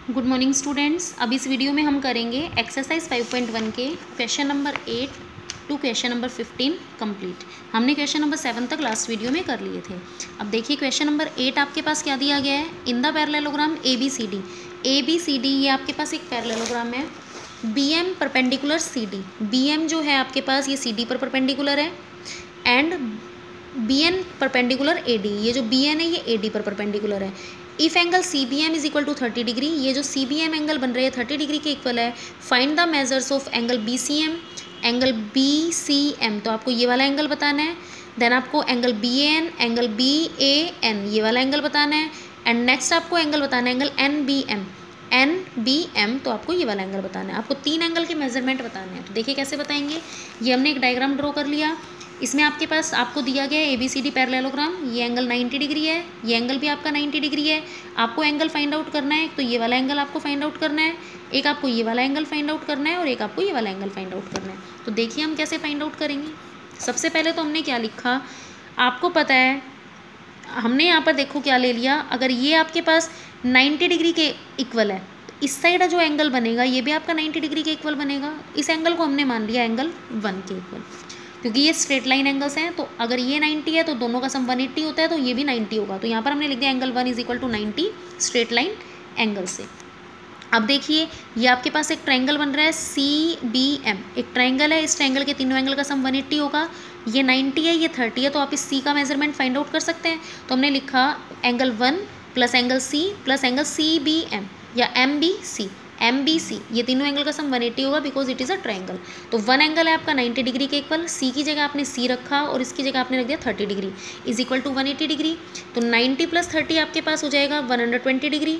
Good morning students. अब इस video में हम करेंगे एक्सरसाइज 5.1 के question number 8 to question number 15 complete. हमने क्वेश्चन नंबर 7 तक लास्ट वीडियो में कर लिए थे। अब देखिए क्वेश्चन नंबर 8 आपके पास क्या दिया गया है। इन द पैरेललोग्राम ABCD ये आपके पास एक पैरेललोग्राम है। BM परपेंडिकुलर CD, BM जो है आपके पास ये CD पर परपेंडिकुलर है एंड BN परपेंडिकुलर AD, ये जो BN है ये AD पर परपेंडिकुलर है। If angle CBM is equal to 30 degree, ये जो CBM एंगल बन रहे हैं 30 डिग्री के इक्वल है। Find the measures of angle BCM, angle BCM तो आपको ये वाला एंगल बताना है। देन आपको एंगल BAN, एंगल BAN ये वाला एंगल बताना है। एंड नेक्स्ट आपको एंगल बताना है एंगल NBM तो आपको ये वाला एंगल बताना है। आपको 3 एंगल के मेजरमेंट बताने हैं। तो देखिए कैसे बताएंगे। ये हमने एक डायग्राम ड्रॉ कर लिया। इसमें आपके पास आपको दिया गया है ABCD पैरेललोग्राम। ये एंगल 90 डिग्री है, ये एंगल भी आपका 90 डिग्री है। आपको एंगल फाइंड आउट करना है। तो ये वाला एंगल आपको फाइंड आउट करना है, एक आपको ये वाला एंगल फाइंड आउट करना है और एक आपको ये वाला एंगल फाइंड आउट करना है। तो देखिए हम कैसे फाइंड आउट करेंगे। सबसे पहले तो हमने क्या लिखा, आपको पता है हमने यहाँ पर देखो क्या ले लिया। अगर ये आपके पास 90 डिग्री के इक्वल है, इस साइड जो एंगल बनेगा ये भी आपका 90 डिग्री के इक्वल बनेगा। इस एंगल को हमने मान लिया एंगल 1 के इक्वल, क्योंकि ये स्ट्रेट लाइन एंगल्स हैं। तो अगर ये 90 है तो दोनों का सम 180 होता है, तो ये भी 90 होगा। तो यहाँ पर हमने लिख दिया angle 1 is equal to 90 straight line angle से। अब देखिए ये आपके पास एक ट्रायंगल बन रहा है CBM, एक ट्रायंगल है। इस ट्रायंगल के तीनों एंगल का सम 180 होगा। ये 90 है, ये 30 है, तो आप इस C का मेजरमेंट फाइंड आउट कर सकते हैं। तो हमने लिखा angle 1 plus angle C plus angle CBM या MBC ये तीनों एंगल का सम 180 होगा because it is a triangle. तो 1 एंगल है आपका 90 डिग्री के इक्वल, C की जगह आपने C रखा और इसकी जगह आपने रख दिया 30 degree is equal to 180 degree. तो 90 प्लस 30 आपके पास हो जाएगा 120 degree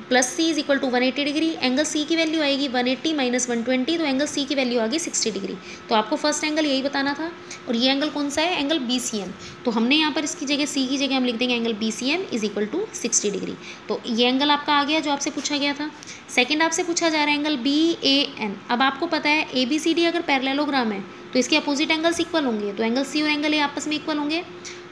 plus C is equal to 180 degree. Angle C की वैल्यू आएगी 180 माइनस 120, तो एंगल C की वैल्यू आ गई 60 डिग्री। तो आपको फर्स्ट एंगल यही बताना था। और ये एंगल कौन सा है, एंगल BCM। तो हमने यहाँ पर इसकी जगह C की जगह हम लिख देंगे angle BCM is equal to 60 degree. तो ये एंगल आपका आ गया जो आपसे पूछा गया था। सेकेंड आपसे पूछा जा रहा है एंगल BAN। अब आपको पता है ABCD अगर पैरेललोग्राम है तो इसके अपोजिट एंगल्स इक्वल होंगे, तो एंगल C और एंगल A आपस में इक्वल होंगे।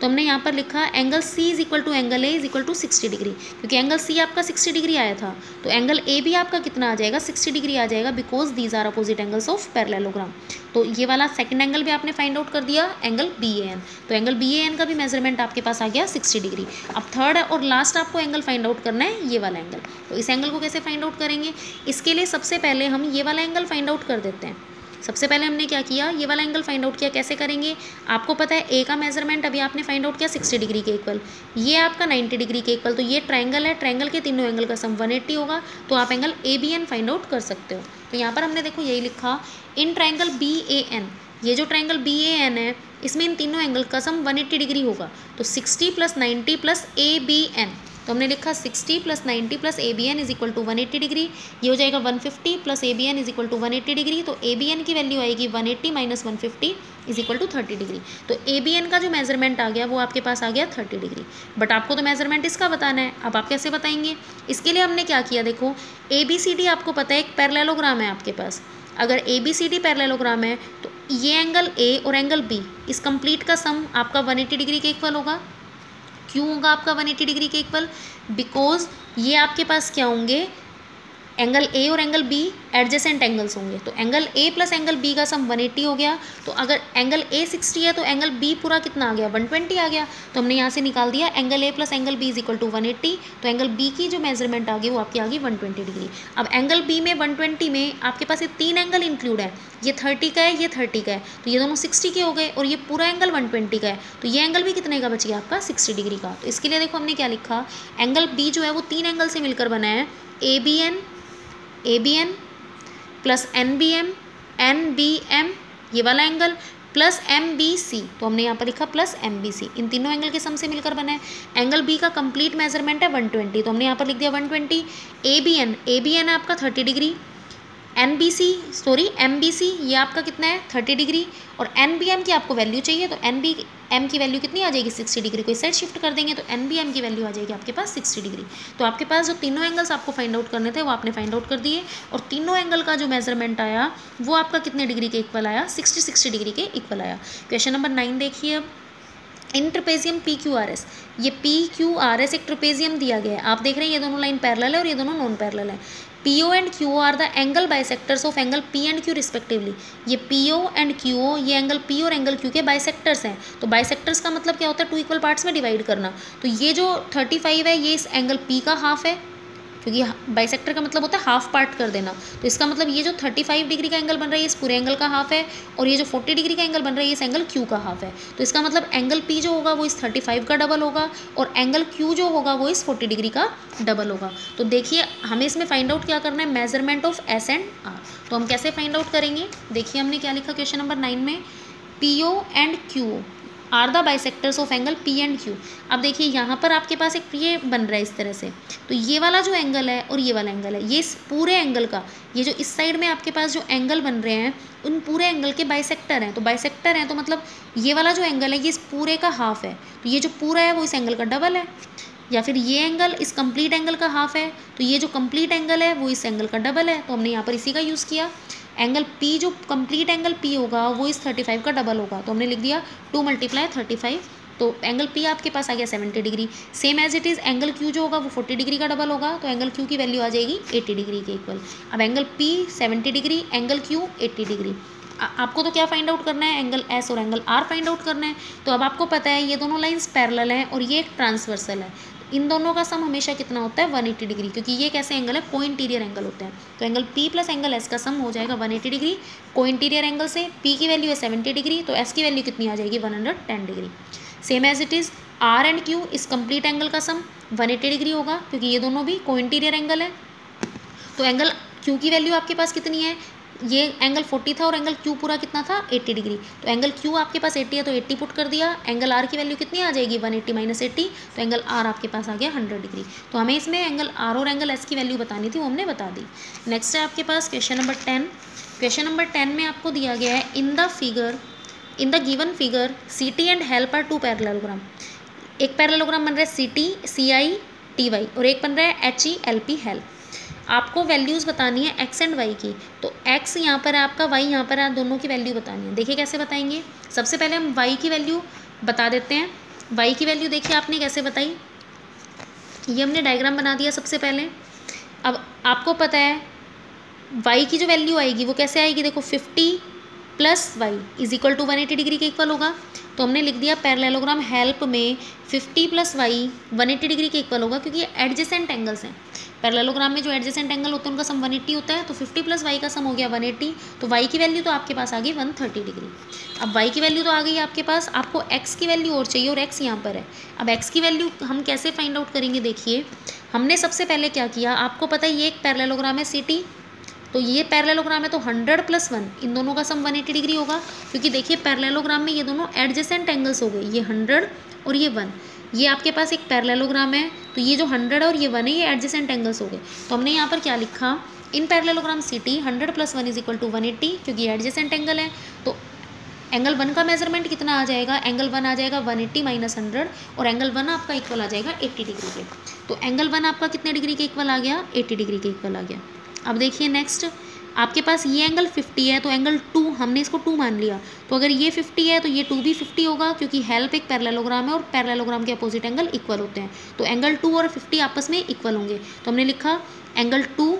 तो हमने यहाँ पर लिखा angle C is equal to angle A is equal to 60 degree, क्योंकि एंगल C आपका 60 डिग्री आया था। तो एंगल A भी आपका कितना आ जाएगा, 60 डिग्री आ जाएगा, because these are opposite angles of parallelogram. तो ये वाला सेकंड एंगल भी आपने फाइंड आउट कर दिया एंगल BAN। तो एंगल BAN का भी मेजरमेंट आपके पास आ गया 60 डिग्री। अब थर्ड और लास्ट आपको एंगल फाइंड आउट करना है ये वाला एंगल। तो इस एंगल को कैसे फाइंड आउट करेंगे, इसके लिए सबसे पहले हम ये वाला एंगल फाइंड आउट कर देते हैं। सबसे पहले हमने क्या किया, ये वाला एंगल फाइंड आउट किया। कैसे करेंगे, आपको पता है A का मेजरमेंट अभी आपने फाइंड आउट किया 60 डिग्री के इक्वल, ये आपका 90 डिग्री के इक्वल। तो ये ट्रायंगल है, ट्रायंगल के तीनों एंगल का सम 180 होगा। तो आप एंगल ABN फाइंड आउट कर सकते हो। तो यहाँ पर हमने देखो यही लिखा इन ट्रायंगल BAN, ये जो ट्रायंगल BAN है इसमें इन तीनों एंगल का सम 180 डिग्री होगा। तो 60 प्लस 90 प्लस ABN, तो हमने लिखा 60 plus 90 plus ABN is equal to 180 degree. ये हो जाएगा 150 plus ABN is equal to 180 degree. तो ABN की वैल्यू आएगी 180 minus 150 is equal to 30 degree. तो ABN का जो मेजरमेंट आ गया वो आपके पास आ गया 30 डिग्री। बट आपको तो मेजरमेंट इसका बताना है। अब आप कैसे बताएंगे, इसके लिए हमने क्या किया, देखो ABCD आपको पता है एक पैरेललोग्राम है आपके पास। अगर ABCD पैरेललोग्राम है तो ये एंगल A और एंगल B इस कंप्लीट का सम आपका 180 डिग्री के इक्वल होगा। क्यों होगा आपका 180 डिग्री के इक्वल, बिकॉज ये आपके पास क्या होंगे, एंगल A और एंगल B एडजेसेंट एंगल्स होंगे। तो angle A plus angle B का सम 180 हो गया। तो अगर एंगल A 60 है तो एंगल B पूरा कितना आ गया, 120 आ गया। तो हमने यहाँ से निकाल दिया angle A plus angle B is equal to 180। तो एंगल B की जो मेजरमेंट आ गई वो आपकी आ गई 120 डिग्री। अब एंगल B में 120 में आपके पास ये 3 एंगल इंक्लूड है, ये 30 का है, ये 30 का है, तो ये दोनों 60 के हो गए और ये पूरा एंगल 120 का है। तो ये एंगल भी कितने का बच गया आपका, 60 डिग्री का। तो इसके लिए देखो हमने क्या लिखा, एंगल B जो है वो 3 एंगल से मिलकर बना है, ABN प्लस NBM ये वाला एंगल प्लस MBC। तो हमने यहाँ पर लिखा प्लस MBC, इन तीनों एंगल के सम से मिलकर बना है। एंगल B का कंप्लीट मेजरमेंट है 120, तो हमने यहाँ पर लिख दिया 120। ABN है आपका 30 डिग्री, MBC ये आपका कितना है 30 डिग्री, और NBM की आपको वैल्यू चाहिए। तो NBM की वैल्यू कितनी आ जाएगी, 60 डिग्री को इस साइड शिफ्ट कर देंगे तो NBM की वैल्यू आ जाएगी आपके पास 60 डिग्री। तो आपके पास जो तीनों एंगल्स आपको फाइंड आउट करने थे वो आपने फाइंड आउट कर दिए, और तीनों एंगल का जो मेजरमेंट आया वो आपका कितने डिग्री के इक्वल आया, 60 डिग्री के इक्वल आया। क्वेश्चन नंबर 9 देखिए। अब in trapezium P Q R S, ये पी क्यू आर एस एक ट्रेपेजियम दिया गया है, आप देख रहे हैं ये दोनों लाइन पैरेलल है और ये दोनों नॉन पैरेलल है। P O and Q R the angle bisectors of angle P and Q respectively. ये P O and Q O ये एंगल पी और एंगल क्यू के बाइसेक्टर्स हैं। तो बाइसेक्टर्स का मतलब क्या होता है, टू इक्वल पार्ट्स में डिवाइड करना। तो ये जो 35 है ये इस एंगल पी का हाफ है, क्योंकि बाइसेक्टर का मतलब होता है हाफ पार्ट कर देना। तो इसका मतलब ये जो 35 डिग्री का एंगल बन रहा है इस पूरे एंगल का हाफ है, और ये जो 40 डिग्री का एंगल बन रहा है इस एंगल क्यू का हाफ है। तो इसका मतलब एंगल पी जो होगा वो इस 35 का डबल होगा, और एंगल क्यू जो होगा वो इस 40 डिग्री का डबल होगा। तो देखिए हमें इसमें फाइंड आउट क्या करना है, measurement of S and R. तो हम कैसे फाइंड आउट करेंगे, देखिए हमने क्या लिखा क्वेश्चन नंबर 9 में, P O and Q O are the bisectors of angle P and Q. अब देखिए यहाँ पर आपके पास एक ये बन रहा है इस तरह से, तो ये वाला जो एंगल है और ये वाला एंगल है, ये इस पूरे एंगल का, ये जो इस साइड में आपके पास जो एंगल बन रहे हैं उन पूरे एंगल के बाइसेक्टर हैं। तो बाइसेक्टर हैं तो मतलब ये वाला जो एंगल है ये इस पूरे का हाफ है, तो ये जो पूरा है वो इस एंगल का डबल है। या फिर ये एंगल इस कंप्लीट एंगल का हाफ है, तो ये जो कंप्लीट एंगल है वो इस एंगल का डबल है। तो हमने यहाँ पर इसी का यूज़ किया। एंगल P जो कंप्लीट एंगल P होगा वो इस 35 का डबल होगा, तो हमने लिख दिया 2 × 35। तो एंगल P आपके पास आ गया 70 degree. Same as it is angle Q जो होगा वो 40 डिग्री का डबल होगा, तो एंगल Q की वैल्यू आ जाएगी 80 डिग्री के इक्वल। अब angle P 70 degree, angle Q 80 degree. आपको तो क्या फाइंड आउट करना है, एंगल S और एंगल R फाइंड आउट करना है। तो अब आपको पता है ये दोनों लाइंस पैरेलल हैं और ये एक ट्रांसवर्सल है। इन दोनों का सम हमेशा कितना होता है, 180 डिग्री, क्योंकि ये कैसे एंगल है, को इंटीरियर एंगल होते हैं। तो angle P plus angle S का सम हो जाएगा 180 डिग्री। को इंटीरियर एंगल से P की वैल्यू है 70 डिग्री, तो S की वैल्यू कितनी आ जाएगी, 110 degree. Same as it is R and Q इस कंप्लीट एंगल का सम 180 डिग्री होगा, क्योंकि ये दोनों भी को इंटीरियर एंगल है। तो एंगल Q की वैल्यू आपके पास कितनी है, ये एंगल 40 था और एंगल Q पूरा कितना था, 80 डिग्री। तो एंगल Q आपके पास 80 है तो 80 पुट कर दिया। एंगल R की वैल्यू कितनी आ जाएगी, 180 - 80, तो एंगल R आपके पास आ गया 100 डिग्री। तो हमें इसमें एंगल R और एंगल S की वैल्यू बतानी थी, वो हमने बता दी। नेक्स्ट है आपके पास क्वेश्चन नंबर 10। क्वेश्चन नंबर 10 में आपको दिया गया है, in the given figure CT and help are 2 parallelogram. एक पैरेललोग्राम बन रहा है CT CI TY और एक बन रहा है HE LP हेल्प। आपको वैल्यूज़ बतानी है x एंड y की। तो x यहाँ पर है आपका, y यहाँ पर है, दोनों की वैल्यू बतानी है। देखिए कैसे बताएंगे, सबसे पहले हम y की वैल्यू बता देते हैं। y की वैल्यू देखिए आपने कैसे बताई, ये हमने डायग्राम बना दिया सबसे पहले। अब आपको पता है y की जो वैल्यू आएगी वो कैसे आएगी, देखो 50 + y = 180 डिग्री के इक्वल होगा। तो हमने लिख दिया पैरेललोग्राम हेल्प में 50 + y 180 डिग्री के इक्वल होगा, क्योंकि ये एडजेसेंट एंगल्स हैं। पैरेललोग्राम में जो एडजेसेंट एंगल होते हैं उनका सम 180 होता है, तो 50 + y का सम हो गया 180। तो y की वैल्यू तो आपके पास आ गई 130 डिग्री। अब y की वैल्यू तो आ गई आपके पास, आपको x की वैल्यू और चाहिए, और x यहाँ पर है। अब x की वैल्यू हम कैसे फाइंड आउट करेंगे, देखिए हमने सबसे पहले क्या किया, आपको पता है ये एक पैरेललोग्राम है CT, तो ये पैरेललोग्राम है तो 100 + 1 इन दोनों का सम 180 डिग्री होगा, क्योंकि देखिए पैरेललोग्राम में ये दोनों एडजेसेंट एंगल्स हो गए, ये 100 और ये 1। ये आपके पास एक पैरेललोग्राम है, तो ये जो 100 और ये 1 है ये एडजेसेंट एंगल्स हो गए। तो हमने यहाँ पर क्या लिखा, इन पैरेललोग्राम CT 100 + 1 = 180, क्योंकि ये एडजेसेंट एंगल है। तो एंगल 1 का मेजरमेंट कितना आ जाएगा, एंगल 1 आ जाएगा 180 - 100, और एंगल 1 आपका इक्वल आ जाएगा 80 डिग्री के। तो एंगल 1 आपका कितने डिग्री के इक्वल आ गया, 80 डिग्री के इक्वल आ गया। अब देखिए नेक्स्ट, आपके पास ये एंगल 50 है, तो एंगल 2 हमने इसको 2 मान लिया। तो अगर ये 50 है तो ये 2 भी 50 होगा, क्योंकि हेल्प एक पैरेललोग्राम है और पैरेललोग्राम के अपोजिट एंगल इक्वल होते हैं। तो एंगल 2 और 50 आपस में इक्वल होंगे। तो हमने लिखा एंगल 2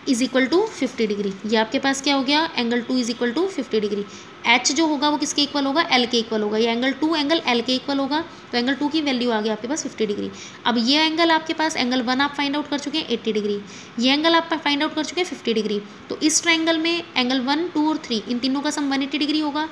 = 50 डिग्री। ये आपके पास क्या हो गया, एंगल 2 = 50 डिग्री। H जो होगा वो किसके इक्वल होगा, L के इक्वल होगा। ये एंगल 2 एंगल L के इक्वल होगा, तो एंगल 2 की वैल्यू आ गई आपके पास 50 डिग्री। अब ये एंगल आपके पास, एंगल 1 आप फाइंड आउट कर चुके हैं 80 डिग्री, ये एंगल आप फाइंड आउट कर चुके हैं 50 डिग्री। तो इस ट्रायंगल में एंगल 1, 2 और 3 इन तीनों का सम 180 डिग्री होगा।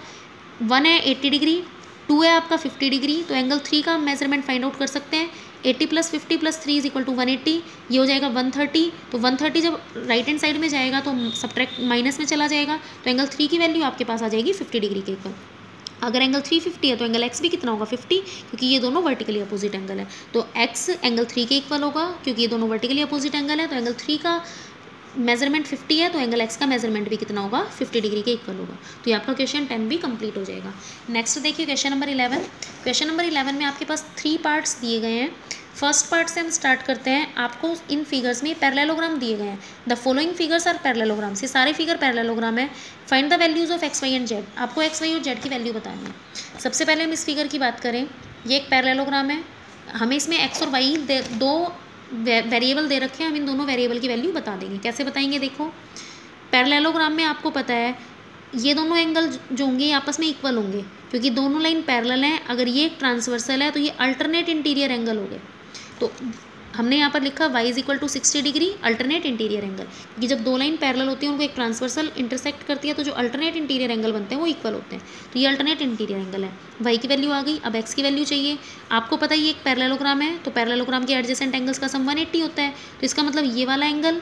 1 है 80 डिग्री, 2 है आपका 50 डिग्री, तो एंगल 3 का मेजरमेंट फाइंड आउट कर सकते हैं। 80 + 50 + 3 = 180, ये हो जाएगा 130। तो 130 जब राइट हैंड साइड में जाएगा तो सब्ट्रैक्ट माइनस में चला जाएगा, तो एंगल 3 की वैल्यू आपके पास आ जाएगी 50 डिग्री के इक्वल। अगर एंगल 350 है तो एंगल x भी कितना होगा, 50, क्योंकि ये दोनों वर्टिकली अपोजिट एंगल है। तो x एंगल 3 के इक्वल होगा, क्योंकि ये दोनों वर्टिकली अपोजिट एंगल है। तो एंगल 3 का मेजरमेंट 50 है, तो एंगल x का मेजरमेंट भी कितना होगा, 50 डिग्री के इक्वल होगा। तो ये आपका क्वेश्चन 10 भी कंप्लीट हो जाएगा। नेक्स्ट देखिए क्वेश्चन नंबर 11। क्वेश्चन नंबर 11 में आपके पास 3 पार्ट्स दिए गए हैं। फर्स्ट पार्ट से हम स्टार्ट करते हैं। आपको इन फिगर्स में पैरेललोग्राम दिए गए हैं। The following figures are parallelogram, ये सारे फिगर पैरेललोग्राम है। Find the values of x, y and z। आपको x, y और z की वैल्यू बतानी है। सबसे पहले हम इस फिगर की बात करें, ये एक पैरेललोग्राम है, हमें इसमें एक्स और वाई दो वेरिएबल दे रखे हैं, हम इन दोनों वेरिएबल की वैल्यू बता देंगे। कैसे बताएंगे, देखो पैरेललोग्राम में आपको पता है ये दोनों एंगल जो होंगे ये आपस में इक्वल होंगे, क्योंकि दोनों लाइन पैरेलल हैं। अगर ये एक ट्रांसवर्सल है तो ये अल्टरनेट इंटीरियर एंगल हो गए। तो हमने यहाँ पर लिखा y is equal to 60 degree alternate interior angle, क्योंकि जब दो लाइन पैरेलल होती है उनको एक ट्रांसवर्सल इंटरसेक्ट करती है तो जो अल्टरनेट इंटीरियर एंगल बनते हैं वो इक्वल होते हैं। तो ये अल्टरनेट इंटीरियर एंगल है। y की वैल्यू आ गई, अब x की वैल्यू चाहिए। आपको पता है ये एक पैरेललोग्राम है, तो पैरेललोग्राम के एडजेसेंट एंगल्स का सम 180 होता है। तो इसका मतलब ये वाला एंगल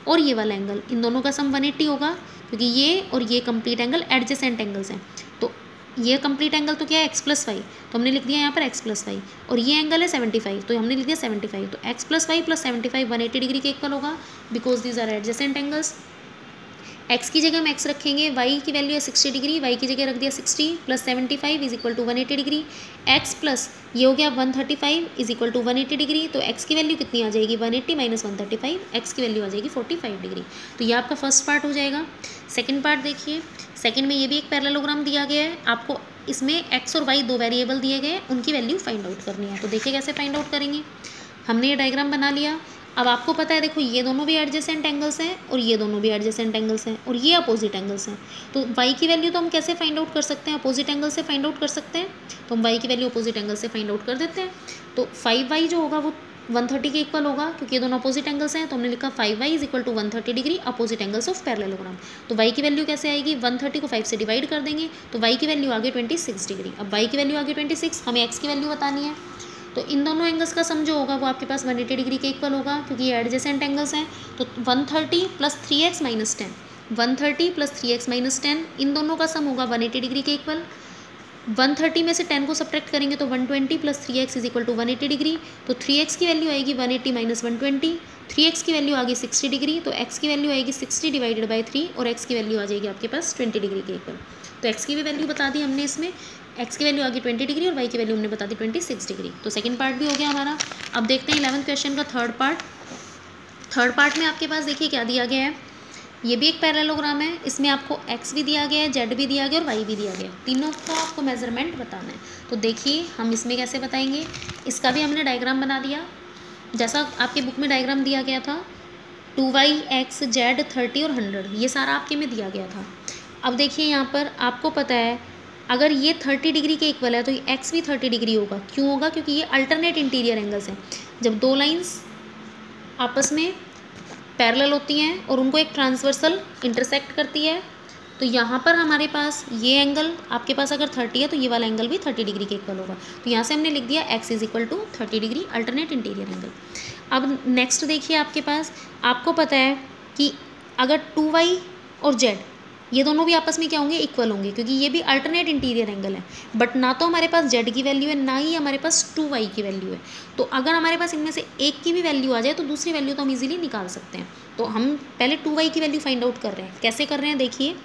और ये वाला एंगल, इन दोनों का सम 180 होगा, क्योंकि ये और ये कंप्लीट एंगल एडजेसेंट एंगल्स हैं। तो ये कंप्लीट एंगल तो क्या है, x प्लस वाई, तो हमने लिख दिया यहाँ पर x प्लस वाई, और ये एंगल है 75, तो हमने लिख दिया 75। तो x plus y plus 75 180 degree के इक्वल होगा, because these are adjacent angles. x की जगह हम x रखेंगे, y की वैल्यू है 60 डिग्री, y की जगह रख दिया 60 plus 75 is equal to 180 degree. x plus ये हो गया 135 इज इक्वल टू 180 डिग्री। तो x की वैल्यू कितनी आ जाएगी, 180 माइनस 135, x की वैल्यू आ जाएगी 45 डिग्री। तो ये आपका फर्स्ट पार्ट हो जाएगा। सेकेंड पार्ट देखिए, सेकेंड में ये भी एक पैरेललोग्राम दिया गया है, आपको इसमें x और y दो वेरिएबल दिए गए, उनकी वैल्यू फाइंड आउट करनी है। तो देखिए कैसे फाइंड आउट करेंगे। हमने ये डायग्राम बना लिया। अब आपको पता है देखो ये दोनों भी एडजेसेंट एंगल्स हैं और ये दोनों भी एडजेसेंट एंगल्स हैं और ये अपोजिट एंगल्स हैं। तो y की वैल्यू तो हम कैसे फाइंड आउट कर सकते हैं, अपोजिट एंगल से फाइंड आउट कर सकते हैं। तो हम y की वैल्यू अपोजिट एंगल से फाइंड आउट कर देते हैं। तो 5y जो होगा वो 130 के इक्वल होगा, क्योंकि ये दोनों अपोजिट एंगल्स हैं। तो हमने लिखा 5y is equal to 130 degree opposite angles of parallelogram. तो y की वैल्यू कैसे आएगी, 130 को 5 से डिवाइड कर देंगे तो y की वैल्यू आ गई 26 डिग्री। अब y की वैल्यू आ गई 26, हमें x की वैल्यू बतानी है। तो इन दोनों एंगल्स का सम जो होगा वो आपके पास 180 डिग्री के इक्वल होगा, क्योंकि ये एडजेसेंट एंगल्स हैं। तो 130 plus 3x minus 10, 130 plus 3x minus 10, इन दोनों का सम होगा 180 डिग्री के इक्वल। 130 में से 10 को सब्ट्रैक्ट करेंगे तो 120 plus 3x is equal to 180 degree. तो 3x की वैल्यू आएगी 180 माइनस 120, 3x की वैल्यू आ गई 60 डिग्री। तो x की वैल्यू आएगी 60 डिवाइडेड बाई 3 और x की वैल्यू आ जाएगी आपके पास 20 डिग्री के इक्वल। तो x की भी वैल्यू बता दी हमने इसमें, x की वैल्यू आ गई 20 डिग्री और y की वैल्यू हमने बता दी 26 डिग्री। तो सेकंड पार्ट भी हो गया हमारा। अब देखते हैं 11th क्वेश्चन का थर्ड पार्ट। थर्ड पार्ट में आपके पास देखिए क्या दिया गया है, ये भी एक पैरेललोग्राम है, इसमें आपको x भी दिया गया है, z भी दिया गया और y भी दिया गया, तीनों का आपको मेजरमेंट बताना है। तो देखिए हम इसमें कैसे बताएंगे, इसका भी हमने डायग्राम बना दिया जैसा आपके बुक में डायग्राम दिया गया था। 2y x z 30 और 100 ये सारा आपके में दिया गया था। अब देखिए यहाँ पर आपको पता है अगर ये 30 डिग्री के इक्वल है तो ये x भी 30 डिग्री होगा। क्यों होगा, क्योंकि ये अल्टरनेट इंटीरियर एंगल्स हैं। जब दो लाइंस आपस में पैरेलल होती हैं और उनको एक ट्रांसवर्सल इंटरसेक्ट करती है, तो यहाँ पर हमारे पास ये एंगल आपके पास अगर 30 है तो ये वाला एंगल भी 30 डिग्री के इक्वल होगा। तो यहाँ से हमने लिख दिया x is equal to 30 degree alternate interior angle. अब नेक्स्ट देखिए आपके पास, आपको पता है कि अगर 2y और z ये दोनों भी आपस में क्या होंगे, इक्वल होंगे, क्योंकि ये भी अल्टरनेट इंटीरियर एंगल है। बट ना तो हमारे पास z की वैल्यू है ना ही हमारे पास 2y की वैल्यू है। तो अगर हमारे पास इनमें से एक की भी वैल्यू आ जाए तो दूसरी वैल्यू तो हम इजीली निकाल सकते हैं। तो हम पहले 2y की वैल्यू फाइंड आउट कर रहे हैं। कैसे कर रहे हैं, देखिए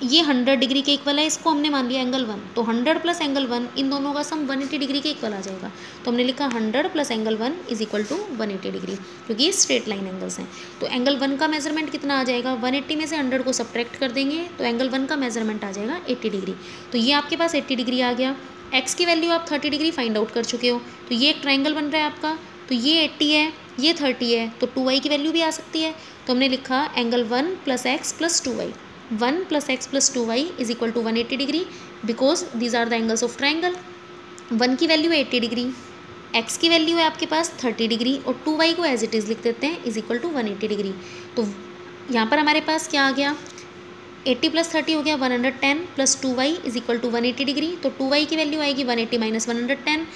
ये 100 डिग्री के इक्वल है, इसको हमने मान लिया एंगल 1, तो 100 प्लस एंगल 1 इन दोनों का सम 180 डिग्री के इक्वल आ जाएगा। तो हमने लिखा 100 plus angle 1 is equal to 180 degree, क्योंकि ये स्ट्रेट लाइन एंगल्स हैं। तो एंगल 1 का मेजरमेंट कितना आ जाएगा, 180 में से 100 को सब्ट्रैक्ट कर देंगे तो एंगल 1 का मेजरमेंट आ जाएगा 80 डिग्री। तो ये आपके पास 80 डिग्री आ गया। एक्स की वैल्यू आप 30 डिग्री फाइंड आउट कर चुके हो, तो ये एक ट्राइंगल बन रहा है आपका। तो ये 80 है, ये 30 है, तो 2y की वैल्यू भी आ सकती है। तो हमने लिखा angle 1 plus x plus 2y, 1 plus x plus 2y is equal to 180 degree, because these are the angles of triangle. 1 की वैल्यू है 80 डिग्री, x की वैल्यू है आपके पास 30 डिग्री और 2y को एज इट इज़ लिख देते हैं इज इक्वल टू 180 डिग्री। तो यहाँ पर हमारे पास क्या आ गया, 80 प्लस 30 हो गया 110 plus 2y is equal to 180 degree. तो 2y की वैल्यू आएगी 180 माइनस 110,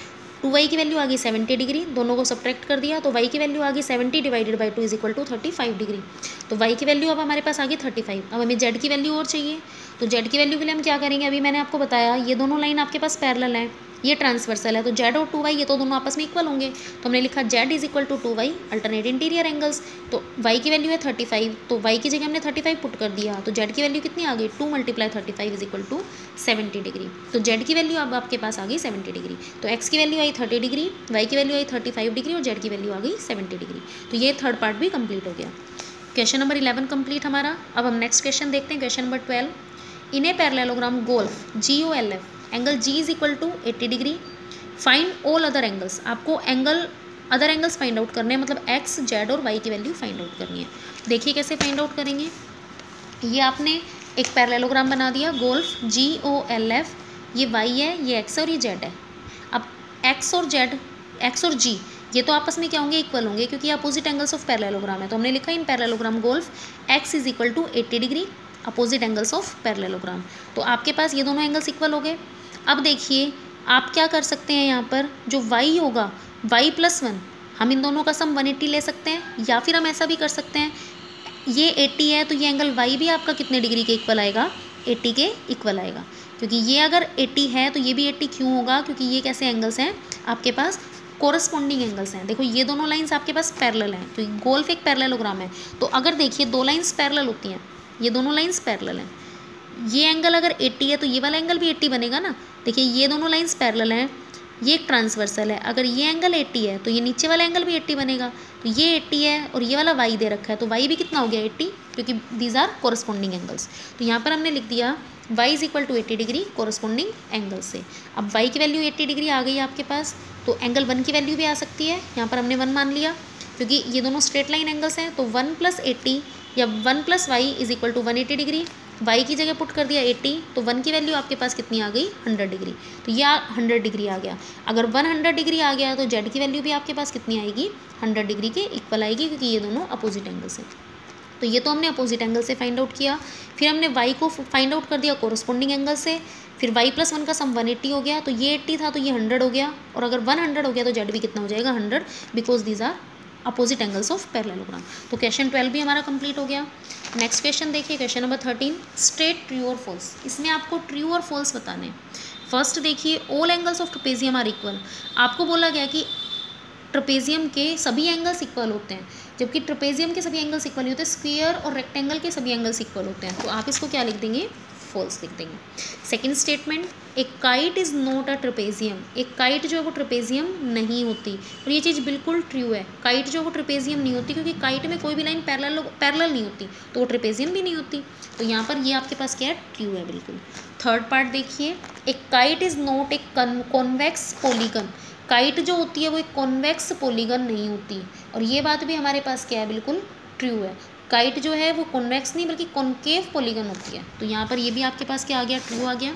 2y की वैल्यू आ गई 70 डिग्री, दोनों को सब्ट्रैक्ट कर दिया तो y की वैल्यू आ गई 70 divided by 2 is equal to 35 degree. तो y की वैल्यू अब हमारे पास आ गई 35। अब हमें z की वैल्यू और चाहिए, तो z की वैल्यू के लिए हम क्या करेंगे, अभी मैंने आपको बताया ये दोनों लाइन आपके पास पैरेलल हैं, ये ट्रांसवर्सल है, तो z और 2y ये तो दोनों आपस में इक्वल होंगे। तो हमने लिखा z is equal to 2y alternate interior angles. तो y की वैल्यू है 35, तो y की जगह हमने 35 पुट कर दिया, तो z की वैल्यू कितनी आ गई, 2 multiply 35 is equal to 70 degree. तो z की वैल्यू अब आपके पास आ गई 70 डिग्री। तो x की वैल्यू आई 30 डिग्री, y की वैल्यू आई 35 डिग्री और z की वैल्यू आ गई 70 डिग्री। तो ये थर्ड पार्ट भी कंप्लीट हो गया। क्वेश्चन नंबर 11 कंप्लीट हमारा। अब हम नेक्स्ट क्वेश्चन देखते हैं, question number 12। In a parallelogram golf GOLF angle G is equal to 80 degree. Find all other angles, आपको अदर एंगल्स फाइंड आउट करने हैं, मतलब एक्स, जेड और वाई की वैल्यू फाइंड आउट करनी है। देखिए कैसे फाइंड आउट करेंगे। ये आपने एक पैरेललोग्राम बना दिया, गोल्फ GOLF, ये वाई है, ये एक्स और ये जेड है। अब एक्स और जी ये तो आपस में क्या होंगे, इक्वल होंगे, क्योंकि अपोजिट एंगल्स ऑफ पैरेललोग्राम है। तो हमने लिखा in parallelogram golf x is equal to 80 degree, opposite angles of parallelogram. तो आपके पास ये दोनों एंगल्स इक्वल हो गए। अब देखिए आप क्या कर सकते हैं, यहाँ पर जो y होगा y+1, हम इन दोनों का सम 180 ले सकते हैं, या फिर हम ऐसा भी कर सकते हैं, ये 80 है तो ये एंगल y भी आपका कितने डिग्री के इक्वल आएगा, 80 के इक्वल आएगा। क्योंकि ये अगर 80 है तो ये भी 80 क्यों होगा, क्योंकि ये कैसे एंगल्स हैं आपके पास, कोरस्पॉन्डिंग एंगल्स हैं। देखो ये दोनों लाइंस आपके पास पैरेलल हैं, तो गोल्फ एक पैरेललोग्राम है। तो अगर देखिए दो लाइंस पैरेलल होती हैं, ये दोनों लाइंस पैरेलल हैं, ये एंगल अगर 80 है तो ये वाला एंगल भी 80 बनेगा ना। देखिए ये दोनों लाइंस पैरेलल हैं, ये एक ट्रांसवर्सल है, अगर ये एंगल 80 है तो ये नीचे वाला एंगल भी 80 बनेगा। तो ये 80 है और ये वाला y दे रखा है, तो y भी कितना हो गया 80, क्योंकि दीज आर कोरस्पॉन्डिंग एंगल्स। तो यहाँ पर हमने लिख दिया y is equal to 80 degree corresponding angle से। अब y की वैल्यू 80 डिग्री आ गई आपके पास, तो एंगल 1 की वैल्यू भी आ सकती है। यहाँ पर हमने 1 मान लिया, क्योंकि ये दोनों स्ट्रेट लाइन एंगल्स हैं। तो 1 + 80 या 1 + y is equal to 180 degree. y की जगह पुट कर दिया 80, तो 1 की वैल्यू आपके पास कितनी आ गई, 100 डिग्री। तो यह 100 डिग्री आ गया। अगर 100 डिग्री आ गया तो z की वैल्यू भी आपके पास कितनी आएगी, 100 डिग्री के इक्वल आएगी, क्योंकि ये दोनों अपोजिट एंगल्स हैं। तो ये तो हमने अपोजिट एंगल से फाइंड आउट किया। फिर हमने y को फाइंड आउट कर दिया कोरस्पॉन्डिंग एंगल से। फिर y+1 का सम 180 हो गया, तो ये 80 था तो ये 100 हो गया, और अगर 100 हो गया तो z भी कितना हो जाएगा, 100, because these are opposite angles of parallelogram. तो क्वेश्चन 12 भी हमारा कंप्लीट हो गया। नेक्स्ट क्वेश्चन देखिए, क्वेश्चन नंबर 13, स्टेट ट्रू और फॉल्स। इसमें आपको ट्रू और फॉल्स बताने हैं। फर्स्ट देखिए, all angles of trapezium are equal. आपको बोला गया कि ट्रेपेजियम के सभी एंगल्स इक्वल होते हैं, जबकि ट्रेपेजियम के सभी एंगल्स इक्वल नहीं होते, स्क्वायर और रेक्टेंगल के सभी एंगल्स इक्वल होते हैं। तो आप इसको क्या लिख देंगे, फॉल्स लिख देंगे। सेकंड स्टेटमेंट, एक kite is not a trapezium. एक काइट जो है वो ट्रेपेजियम नहीं होती, और ये चीज़ बिल्कुल ट्रू है। काइट जो है वो ट्रेपेजियम नहीं होती, क्योंकि काइट में कोई भी लाइन पैरेलल नहीं होती, तो वो ट्रेपेजियम भी नहीं होती। तो यहाँ पर ये आपके पास क्या है, ट्रू है बिल्कुल। थर्ड पार्ट देखिए, एक kite is not a convex polygon. Kite जो होती है वो एक कॉन्वेक्स पॉलीगन नहीं होती, और ये बात भी हमारे पास क्या है, बिल्कुल ट्रू है। काइट जो है वो कॉन्वेक्स नहीं बल्कि कॉन्केव पॉलीगन होती है। तो यहाँ पर ये भी आपके पास क्या आ गया, ट्रू आ गया।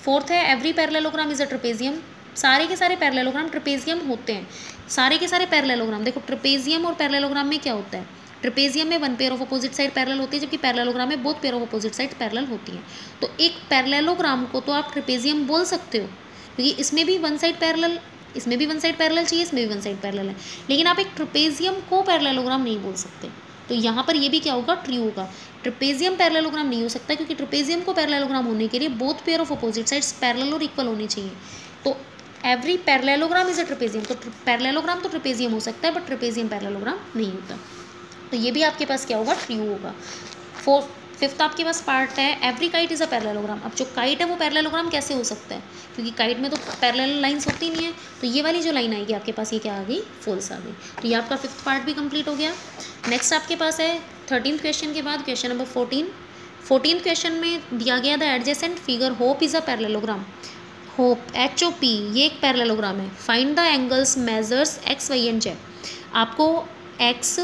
फोर्थ है, every parallelogram is a trapezium. सारे के सारे पैरेललोग्राम ट्रेपेजियम होते हैं। सारे के सारे पैरेललोग्राम, देखो ट्रेपेजियम और पैरेललोग्राम में क्या होता है, ट्रेपेजियम में 1 pair of opposite side parallel होती है, जबकि पैरेललोग्राम में both pair of opposite side parallel होती है। तो एक पैरेललोग्राम को तो आप ट्रेपेजियम बोल सकते हो, क्योंकि इसमें भी 1 साइड पैरेलल, इसमें भी 1 साइड पैरेलल चाहिए, इसमें भी 1 साइड पैरेलल है, लेकिन आप एक ट्रेपेजियम को पैरेललोग्राम नहीं बोल सकते। तो यहाँ पर ये भी क्या होगा, ट्रू होगा। ट्रेपेजियम पैरेललोग्राम नहीं हो सकता, क्योंकि ट्रेपेजियम को पैरेललोग्राम होने के लिए both pair of opposite sides parallel और इक्वल होनी चाहिए। तो every parallelogram is a trapezium. तो पैरेललोग्राम तो ट्रेपेजियम हो सकता है, बट ट्रेपेजियम पैरेललोग्राम नहीं होता। तो ये भी आपके पास क्या होगा, ट्रू होगा। फिफ्थ आपके पास पार्ट है, every kite is a parallelogram. अब जो काइट है वो पैरेललोग्राम कैसे हो सकता है, क्योंकि काइट में तो पैरेलल लाइंस होती नहीं है। तो ये वाली जो लाइन आएगी आपके पास, ये क्या आ गई, फॉल्स आ गई। तो ये आपका फिफ्थ पार्ट भी कंप्लीट हो गया। नेक्स्ट आपके पास है 13th क्वेश्चन के बाद क्वेश्चन नंबर 14th क्वेश्चन में दिया गया, the adjacent figure hope is a parallelogram. Hope HOP ये एक पैरेललोग्राम है। Find the angles measures x, y and z। आपको x,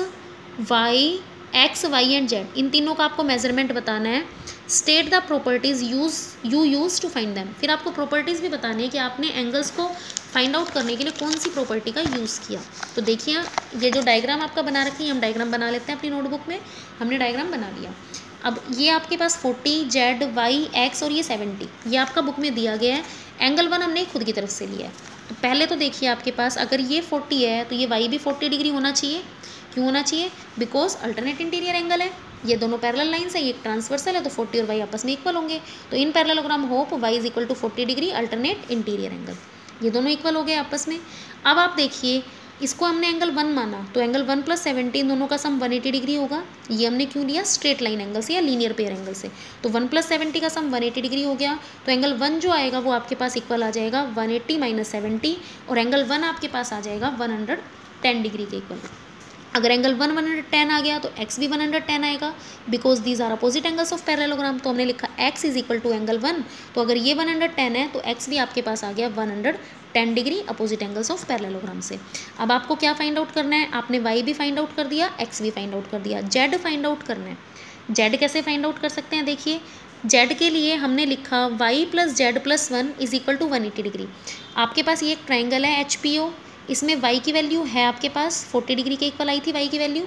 y एंड z इन तीनों का आपको मेजरमेंट बताना है। State the properties use to find them. फिर आपको प्रॉपर्टीज़ भी बतानी है कि आपने एंगल्स को फाइंड आउट करने के लिए कौन सी प्रॉपर्टी का यूज़ किया। तो देखिए ये जो डायग्राम आपका बना रखी है, हम डायग्राम बना लेते हैं अपनी नोटबुक में। हमने डायग्राम बना लिया। अब ये आपके पास 40 Z, Y, X और ये 70 ये आपका बुक में दिया गया है। एंगल 1 हमने खुद की तरफ से लिया है। तो पहले तो देखिए आपके पास अगर ये 40 है तो ये Y भी 40 डिग्री होना चाहिए। क्यों होना चाहिए, बिकॉज अल्टरनेट इंटीरियर एंगल है, ये दोनों पैरेलल लाइंस है, ये ट्रांसवर्सल है, तो 40 और y आपस में इक्वल होंगे। तो in parallelogram hope y is equal to 40 degree alternate interior angle, ये दोनों इक्वल हो गए आपस में। अब आप देखिए इसको हमने एंगल 1 माना, तो एंगल 1 + 70 इन दोनों का सम 180 डिग्री होगा। ये हमने क्यों लिया, स्ट्रेट लाइन एंगल से या लीनियर पेयर एंगल से। तो 1 + 70 का सम 180 डिग्री हो गया। तो एंगल 1 जो आएगा वो आपके पास इक्वल आ जाएगा 180 - 70, और एंगल 1 आपके पास आ जाएगा 110 डिग्री के इक्वल। अगर एंगल 110 आ गया तो एक्स भी 110 आएगा, because these are opposite angles of parallelogram. तो हमने लिखा x is equal to angle 1, तो अगर ये 110 है तो एक्स भी आपके पास आ गया 110 degree opposite angles of parallelogram से। अब आपको क्या फाइंड आउट करना है, आपने वाई भी फाइंड आउट कर दिया, एक्स भी फाइंड आउट कर दिया, जेड फाइंड आउट करना है। जेड कैसे फाइंड आउट कर सकते हैं, देखिए जेड के लिए हमने लिखा y plus z plus 1 is equal to 180 degree. आपके पास ये एक ट्राइंगल है HPO, इसमें y की वैल्यू है आपके पास 40 डिग्री के इक्वल आई थी y की वैल्यू,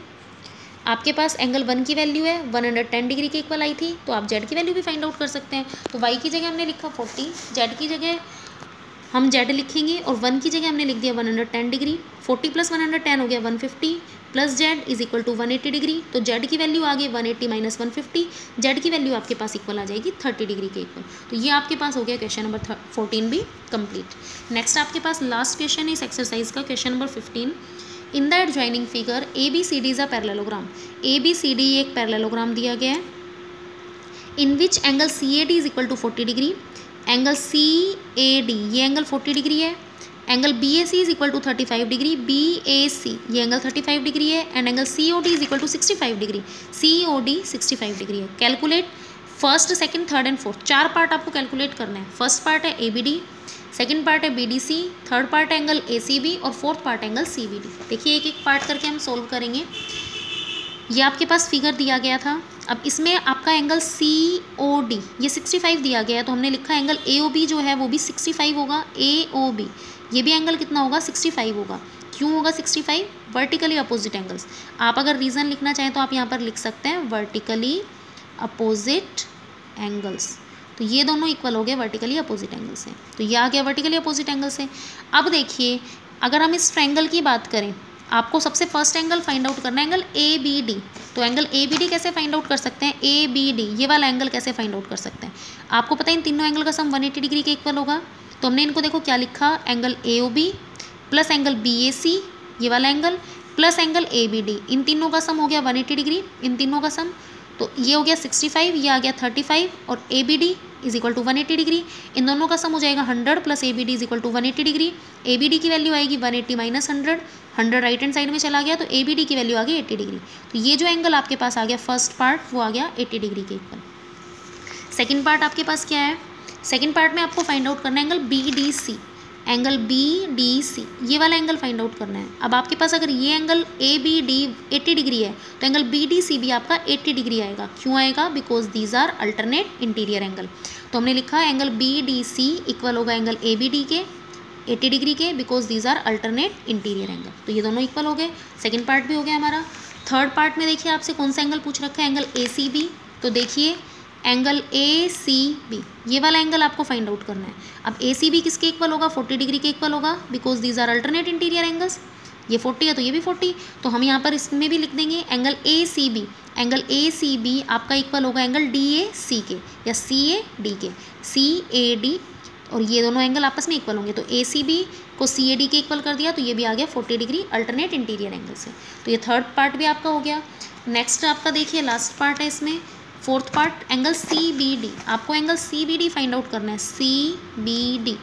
आपके पास एंगल 1 की वैल्यू है 110 डिग्री के इक्वल आई थी, तो आप z की वैल्यू भी फाइंड आउट कर सकते हैं। तो y की जगह हमने लिखा 40, z की जगह हम z लिखेंगे और 1 की जगह हमने लिख दिया 110 डिग्री, 40 प्लस 110 हो गया 150 plus z is equal to 180 degree. तो जेड की वैल्यू आ गई 180 माइनस 150, जेड की वैल्यू आपके पास इक्वल आ जाएगी 30 डिग्री के इक्वल। तो ये आपके पास हो गया क्वेश्चन नंबर 14 भी कंप्लीट। नेक्स्ट आपके पास लास्ट क्वेश्चन इस एक्सरसाइज का, question number 15। In the adjoining figure ABCD is a parallelogram. ABCD एक पैरेललोग्राम दिया गया है, in which angle CAD is equal to 40 degree. Angle CAD ये एंगल 40 डिग्री है, angle BAC is equal to 35 degree, BAC ये angle 35 degree है, and angle COD is equal to 65 degree, COD 65 degree है। Calculate first, second, third and fourth, 4 part आपको calculate करना है। First part है ABD, second part है BDC, third part है angle ACB और फोर्थ पार्ट एंगल CBD। देखिए एक एक पार्ट करके हम सोल्व करेंगे। ये आपके पास फिगर दिया गया था, अब इसमें आपका एंगल COD ये 65 दिया गया है, तो हमने लिखा एंगल AOB जो है वो भी 65 होगा। AOB ये भी एंगल कितना होगा, 65 होगा। क्यों होगा 65, वर्टिकली अपोजिट एंगल्स। आप अगर रीज़न लिखना चाहें तो आप यहाँ पर लिख सकते हैं वर्टिकली अपोजिट एंगल्स। तो ये दोनों इक्वल हो गए वर्टिकली अपोजिट एंगल से, तो ये आ गया वर्टिकली अपोजिट एंगल से। अब देखिए अगर हम इस ट्रायंगल की बात करें, आपको सबसे फर्स्ट एंगल फाइंड आउट करना है एंगल ABD। तो एंगल ABD कैसे फाइंड आउट कर सकते हैं, ABD ये वाला एंगल कैसे फाइंड आउट कर सकते हैं। आपको पता है इन तीनों एंगल का सम 180 डिग्री के इक्वल होगा, तो हमने इनको देखो क्या लिखा, angle AOB plus angle BAC ये वाला एंगल प्लस एंगल ABD, इन तीनों का सम हो गया 180 डिग्री, इन तीनों का सम। तो ये हो गया 65, ये आ गया 35 और ABD is equal to 180 degree, इन दोनों का सम हो जाएगा 100 plus ABD is equal to 180 degree. ABD की वैल्यू आएगी 180 माइनस 100, 100 राइट हैंड साइड में चला गया, तो ABD की वैल्यू आ गई 80 डिग्री। तो ये जो एंगल आपके पास आ गया फर्स्ट पार्ट वो आ गया 80 डिग्री के इक्वल। सेकेंड पार्ट आपके पास क्या है, सेकेंड पार्ट में आपको फाइंड आउट करना है एंगल BDC, एंगल BDC ये वाला एंगल फाइंड आउट करना है। अब आपके पास अगर ये एंगल ABD 80 डिग्री है तो एंगल BDC भी आपका 80 डिग्री आएगा। क्यों आएगा, because these are alternate interior angle. तो हमने लिखा एंगल BDC इक्वल होगा एंगल ABD के 80 डिग्री के, because these are alternate interior angle. तो ये दोनों इक्वल हो गए, सेकेंड पार्ट भी हो गया हमारा। थर्ड पार्ट में देखिए आपसे कौन सा एंगल पूछ रखा है, एंगल ACB। तो देखिए एंगल ACB ये वाला एंगल आपको फाइंड आउट करना है। अब ACB किसके इक्वल होगा, 40 डिग्री के इक्वल होगा, because these are alternate interior angles. ये 40 है तो ये भी 40, तो हम यहाँ पर इसमें भी लिख देंगे एंगल ACB। एंगल ACB आपका इक्वल होगा एंगल DAC के या CAD के, CAD, और ये दोनों एंगल आपस में इक्वल होंगे। तो ACB को CAD के इक्वल कर दिया, तो ये भी आ गया 40 डिग्री अल्टरनेट इंटीरियर एंगल से। तो ये थर्ड पार्ट भी आपका हो गया। नेक्स्ट आपका देखिए लास्ट पार्ट है इसमें, फोर्थ पार्ट एंगल CBD। आपको एंगल CBD फाइंड आउट करना है, CBD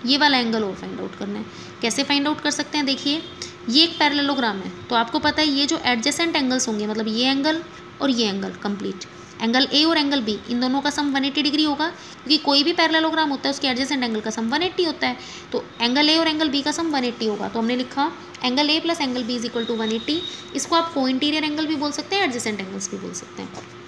ये वाला एंगल और फाइंड आउट करना है। कैसे फाइंड आउट कर सकते हैं, देखिए ये एक पैरेललोग्राम है, तो आपको पता है ये जो एडजेसेंट एंगल्स होंगे, मतलब ये एंगल और ये एंगल कंप्लीट, एंगल A और एंगल B इन दोनों का सम 180 डिग्री होगा, क्योंकि कोई भी पैरेललोग्राम होता है उसके एडजेसेंट एंगल का सम 180 होता है। तो एंगल A और एंगल B का सम 180 होगा, तो हमने लिखा angle A plus angle B is equal to 180। इसको आप को इंटीरियर एंगल भी बोल सकते हैं, एडजेसेंट एंगल्स भी बोल सकते हैं।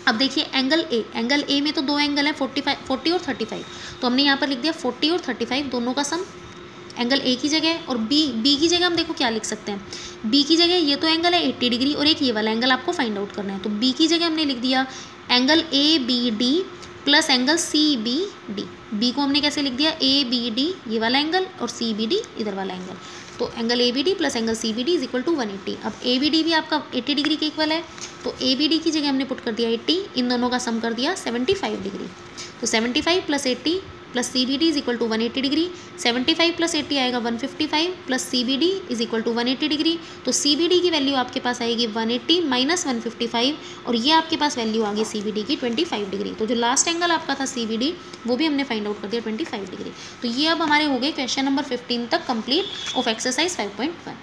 अब देखिए एंगल A में तो दो एंगल है 40 और 35, तो हमने यहाँ पर लिख दिया 40 और 35 दोनों का सम एंगल A की जगह, और B की जगह हम देखो क्या लिख सकते हैं, B की जगह ये तो एंगल है 80 डिग्री और एक ये वाला एंगल आपको फाइंड आउट करना है। तो B की जगह हमने लिख दिया angle ABD plus angle CBD। B को हमने कैसे लिख दिया, ABD ये वाला एंगल और CBD इधर वाला एंगल। तो angle ABD plus angle CBD is equal to 180। अब ABD भी आपका 80 डिग्री के इक्वल है, तो ABD की जगह हमने पुट कर दिया 80, इन दोनों का सम कर दिया 75 डिग्री। तो 75 plus 80 plus CBD is equal to 180 degree, 75 plus 80 आएगा 155 plus CBD is equal to 180 degree. तो CBD की वैल्यू आपके पास आएगी 180 माइनस 155, और ये आपके पास वैल्यू आ गई CBD की 25 डिग्री। तो जो लास्ट एंगल आपका था CBD वो भी हमने फाइंड आउट कर दिया 25 डिग्री। तो ये अब हमारे हो गए क्वेश्चन नंबर 15 तक कंप्लीट ऑफ एक्सरसाइज 5.1।